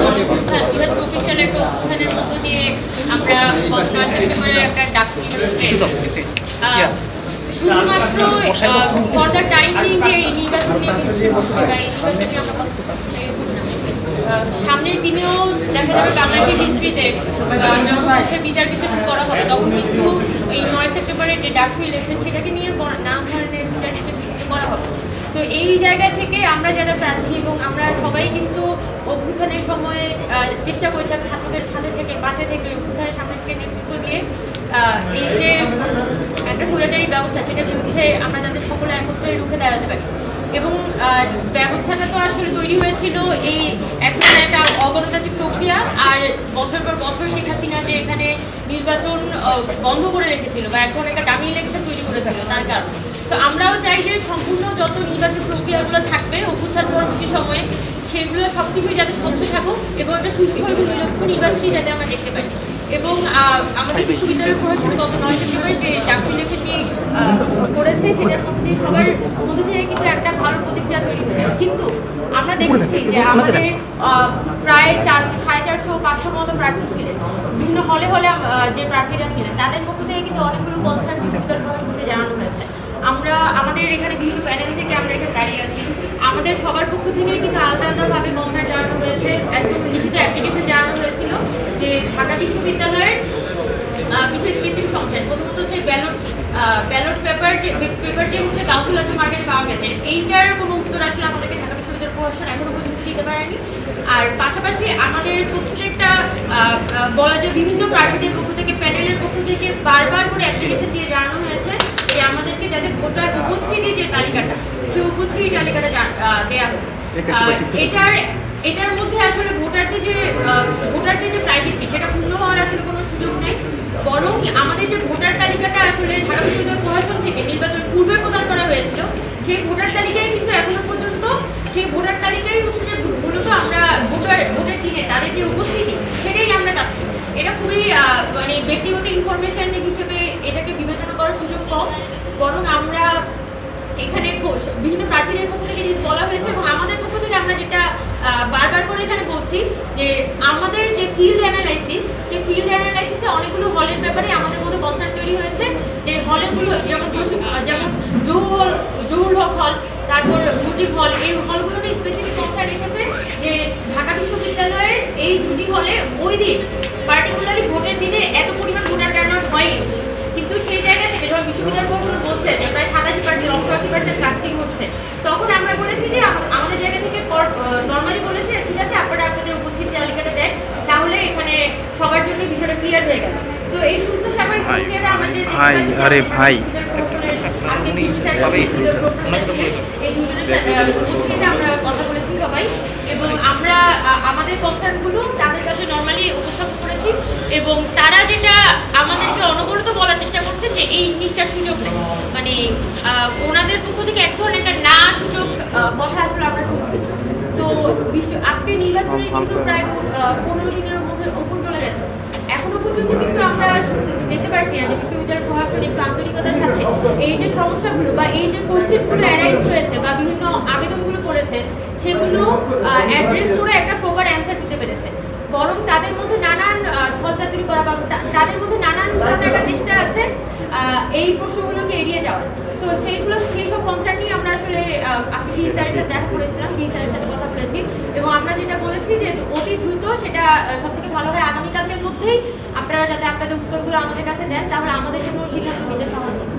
2024 সালের একটা অভ্যুত্থানের মধ্য দিয়ে আমরা গত 9 সেপ্টেম্বরের একটা ডাকসু শুধুমাত্র ফর দ্য টাইম বিং যে এই নির্বাচন নিয়ে বা এই নির্বাচন নিয়ে আমরা সামনের দিনেও দেখা যাবে বাংলাদেশের হিস্ট্রিতে যখন হচ্ছে বিচার বিশ্লেষণ করা হবে তখন কিন্তু এই 9 সেপ্টেম্বরের যে ডাকসু ইলেকশন সেটাকে নিয়ে নানা ধরনের বিচার বিশ্লেষণ করা হবে। তো এই জায়গা থেকে আমরা যারা প্রার্থী এবং আমরা সবাই কিন্তু অভ্যুত্থানের সময়ে চেষ্টা করেছি ছাত্রদের সাথে থেকে পাশে থেকে অভ্যুত্থানের সামনে থেকে নেতৃত্ব দিয়ে এই যে একটা স্বৈরাচারী ব্যবস্থা সেটার বিরুদ্ধে আমরা যাতে সকলে একত্রে রুখে দাঁড়াতে পারি। এবং ব্যবস্থাটা তো আসলে তৈরি হয়েছিল এই এখন একটা অগণতান্ত্রিক প্রক্রিয়া আর বছর পর বছর শেখ হাসিনা যে এখানে নির্বাচন বন্ধ করে রেখেছিল বা এখন একটা ডামি ইলেকশন তৈরি করেছিল তার কারণে। তো আমরাও চাই যে সম্পূর্ণ যত নির্বাচন প্রক্রিয়াগুলো থাকবে অভ্যুত্থান পরবর্তী সময়ে সেগুলো সব কিছুই যাতে স্বচ্ছ থাকুক এবং একটা সুষ্ঠু এবং নিরপেক্ষ নির্বাচনই যাতে আমরা দেখতে পাই। এবং আমাদের বিশ্ববিদ্যালয়ের প্রশাসন গত 9 সেপ্টেম্বরে যে ডাকসু ইলেকশন নিয়ে করেছে সেটার মধ্যে দিয়ে সবার মধ্যে থেকে কিন্তু একটা ভালো প্রতিক্রিয়া তৈরি হয়েছে। কিন্তু আমরা দেখেছি যে আমাদের প্রায় 450-500 মতো প্রার্থী ছিলেন, বিভিন্ন হলে হলে যে প্রার্থীরা ছিলেন তাদের পক্ষ থেকে কিন্তু অনেকগুলো কনসার্ন বিশ্ববিদ্যালয় প্রশাসনকে জানানো হয়েছে। আমরা আমাদের এখানে বিভিন্ন প্যানেল থেকে আমরা এখানে দাঁড়িয়ে আছি, আমাদের সবার পক্ষ থেকে কিন্তু আলাদা আলাদাভাবে কনসার্ন জানানো হয়েছে, একদম লিখিত অ্যাপ্লিকেশন জানানো হয়েছিল যে ঢাকা বিশ্ববিদ্যালয়ের কিছু স্পেসিফিক সমস্যা, প্রথমত হচ্ছে ব্যালট পেপার যে হচ্ছে কাউন্সিলর মার্কেট পাওয়া গেছে এইটার কোনো উত্তর আসলে আমাদেরকে ঢাকা বিশ্ববিদ্যালয় প্রশাসন এখনো পর্যন্ত দিতে পারেনি। আর পাশাপাশি আমাদের প্রত্যেকটা বলা যায় বিভিন্ন প্রার্থীদের পক্ষ থেকে প্যানেলের পক্ষ থেকে বারবার করে অ্যাপ্লিকেশন দিয়ে জানানো হয়েছে যে আমাদেরকে যাতে ভোটার উপস্থিতি যে তালিকাটা সেই উপস্থিতি তালিকাটা দেওয়া হোক। এটার মধ্যে আসলে ভোটারদের যে প্রাইভেসি সেটা পূর্ণ হওয়ার আসলে কোনো সুযোগ নেই, বরং আমাদের যে ভোটার তালিকাটা আসলে ঢাকা বিশ্ববিদ্যালয় প্রশাসন থেকে নির্বাচন পূর্বে প্রদান করা হয়েছিল সেই ভোটার তালিকায় কিন্তু এখনো পর্যন্ত সেই ভোটার তালিকায় হচ্ছে যে মূলত আমরা ভোটের দিনে তাদের যে উপস্থিতি সেটাই আমরা চাচ্ছি। এটা খুবই মানে ব্যক্তিগত ইনফরমেশন হিসেবে এটাকে বিবেচনা করার সুযোগ কম, বরং আমরা এখানে বিভিন্ন প্রার্থীদের পক্ষ থেকে যেহেতু বলা হয়েছে এবং আমাদের পক্ষ থেকে আমরা যেটা বারবার করে এখানে বলছি যে আমাদের যে ফিল্ড অ্যানালাইসিস সেই ফিল্ড অ্যানালাইসিসে অনেকগুলো হলের ব্যাপারে আমাদের মধ্যে কনসার্ন তৈরি হয়েছে যে হলগুলো যেমন জহুর হক হল, তারপর মুজিব হল, এই হলগুলো নিয়ে স্পেসিফিক কনসার্ন এসেছে যে ঢাকা বিশ্ববিদ্যালয়ের এই দুটি হলে ওই দিন পার্টিকুলারলি ভোটের দিনে এত পরিমাণ ভোটার টার্নআউট হয়নি, কিন্তু সেই জায়গা থেকে যখন বিশ্ববিদ্যালয় প্রশাসন বলছে যে প্রায় 87%-88% কাস্টিং হচ্ছে তখন আমরা বলেছি যে আমাদের জায়গা থেকে নর্মালি বলেছি ঠিক আছে আপনারা আপনাদের উপস্থিতি তালিকাটা দেন, তাহলে এখানে সবার জন্য বিষয়টা ক্লিয়ার হয়ে গেল। তো এই সুস্থ সাময়িক প্রক্রিয়াটা আমাদের আমরা কথা বলেছি সবাই এবং আমরা আমাদের কনসার্নগুলো তাদের কাছে নর্মালি উপস্থাপন করেছি এবং তারা যেটা আমাদেরকে অনবরত বলার চেষ্টা করছে যে এই জিনিসটার সুযোগ নেই, মানে ওনাদের পক্ষ থেকে এক ধরনের একটা না সুযোগ কথা আসলে আমরা শুনছি। তো আজকে নির্বাচনে কিন্তু প্রায় 15 দিনের মধ্যে ওপর চলে গেছে, এখনো পর্যন্ত কিন্তু আমরা দেখতে পারছি না যে বিশ্ববিদ্যালয় প্রশাসন একটু আন্তরিকতার সাথে এই যে সমস্যাগুলো বা এই যে কোশ্চেনগুলো অ্যারাইজ হয়েছে বা বিভিন্ন আবেদনগুলো করেছে সেগুলো অ্যাড্রেস করে একটা প্রপার অ্যান্সার দিতে পেরেছে, বরং তাদের মধ্যে নানান ছলচাতুরি করা বা তাদের মধ্যে নানান ধরনের একটা চেষ্টা আছে এই প্রশ্নগুলোকে এড়িয়ে যাওয়ার। তো সেই সব কনসার্ন নিয়ে আমরা আসলে আজকে ডি স্যারের সাথে দেখা করেছিলাম, ডি স্যারের সাথে কথা বলেছি এবং আমরা যেটা বলেছি যে অতি দ্রুত সেটা সবথেকে ভালো হয় আগামীকালকের মধ্যেই আপনারা যাতে আপনাদের উত্তরগুলো আমাদের কাছে দেন, তাহলে আমাদের জন্য সিদ্ধান্ত নিতে সহজ হবে।